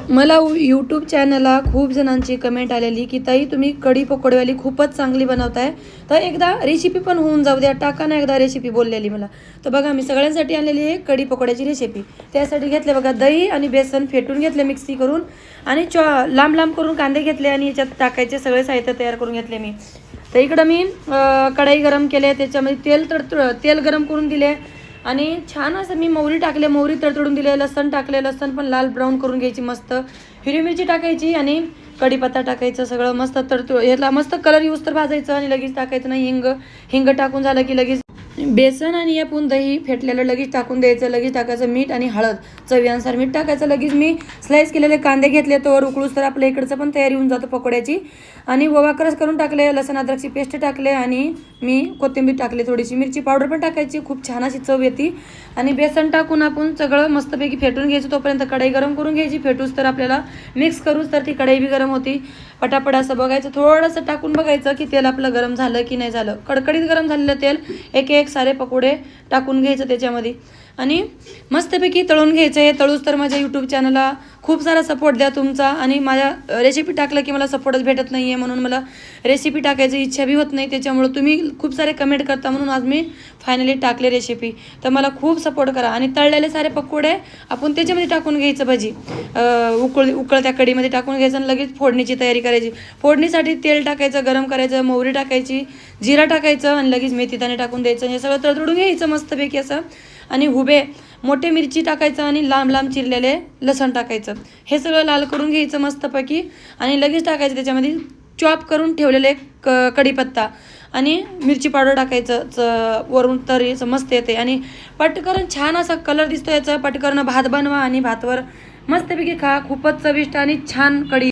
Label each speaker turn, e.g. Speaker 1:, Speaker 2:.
Speaker 1: मला यूट्यूब चॅनलला खूप जणांची कमेंट आलेली की ताई तुम्ही कढी पकोडेवाली खूपच चांगली बनवताय, तर एकदा रेसिपी पण होऊन जाऊ द्या, टाका ना एकदा रेसिपी बोललेली मला. तर बघा मी सगळ्यांसाठी आणलेली आहे कढी पकोड्याची रेसिपी. त्यासाठी घेतले बघा दही आणि बेसन फेटून घेतले मिक्सी करून, आणि लांब लांब करून कांदे घेतले आणि याच्यात टाकायचे सगळे साहित्य तयार करून घेतले मी. तर इकडं मी कढई गरम केले, त्याच्यामध्ये तेल गरम करून दिले आणि छान असं मी मोहरी टाकले, मोहरी तडतडून दिले, लसण टाकले, लसण पण लाल ब्राऊन करून घ्यायची मस्त, हिरवी मिरची टाकायची आणि कढीपत्ता टाकायचं, सगळं मस्त याला मस्त कलर येऊस तर भाजायचं आणि लगेच टाकायचं नाही. हिंग टाकून झालं की लगेच बेसन आणि आपण दही फेटलेलं लगेच टाकून द्यायचं. लगेच टाकायचं मीठ आणि हळद, चवीनुसार मीठ टाकायचं. लगेच मी स्लाइस केलेले कांदे घेतले, तोवर उकळूस तर आपल्या इकडचं पण तयारी होऊन जातं पकोड्याची. आणि ओवा क्रश करून टाकले, लसण अद्रकची पेस्ट टाकले आणि मी कोथिंबीर टाकली, थोडीशी मिरची पावडर पण टाकायची, खूप छान अशी चव येते. आणि बेसन टाकून आपण सगळं मस्तपैकी फेटून घ्यायचं. तोपर्यंत कढई गरम करून घ्यायची, फेटूस तर आपल्याला मिक्स करूच तर ती कढई बी गरम होती. पटापट असं बघायचं, थोडंसं टाकून बघायचं की तेल आपलं गरम झालं की नाही झालं. कडकडीत गरम झालेलं तेल एक एक सारे पकोडे टाकून घ्यायचं त्याच्यामध्ये आणि मस्तपैकी तळून घ्यायचं. हे तळूस तर माझ्या यूट्यूब चॅनलला खूप सारा सपोर्ट द्या तुमचा. आणि माझ्या रेसिपी टाकलं की मला सपोर्टच भेटत नाही आहे, म्हणून मला रेसिपी टाकायची इच्छा बी होत नाही. त्याच्यामुळं तुम्ही खूप सारे कमेंट करता म्हणून आज मी फायनली टाकले रेसिपी. तर मला खूप सपोर्ट करा. आणि तळलेले सारे पकोडे आपण त्याच्यामध्ये टाकून घ्यायचं, भाजी उकळत्या कढीमध्ये टाकून घ्यायचं आणि लगेच फोडणीची तयारी करायची. फोडणीसाठी तेल टाकायचं, गरम करायचं, मोहरी टाकायची, जिरा टाकायचं आणि लगेच मेथीदाणे टाकून द्यायचं. हे सगळं तळतळून घ्यायचं मस्तपैकी असं. आणि मोठे मिरची टाकायचं आणि लांब लांब चिरलेले लसण टाकायचं. हे सगळं लाल करून घ्यायचं मस्तपैकी आणि लगेच टाकायचं त्याच्यामध्ये चॉप करून ठेवलेले कढीपत्ता आणि मिरची पावडर टाकायचं वरून, तर याचं मस्त येते. आणि पटकन छान असा कलर दिसतो याचा. पटकन भात बनवा आणि भातवर मस्तपैकी खा. खूपच चविष्ट आणि छान कढी.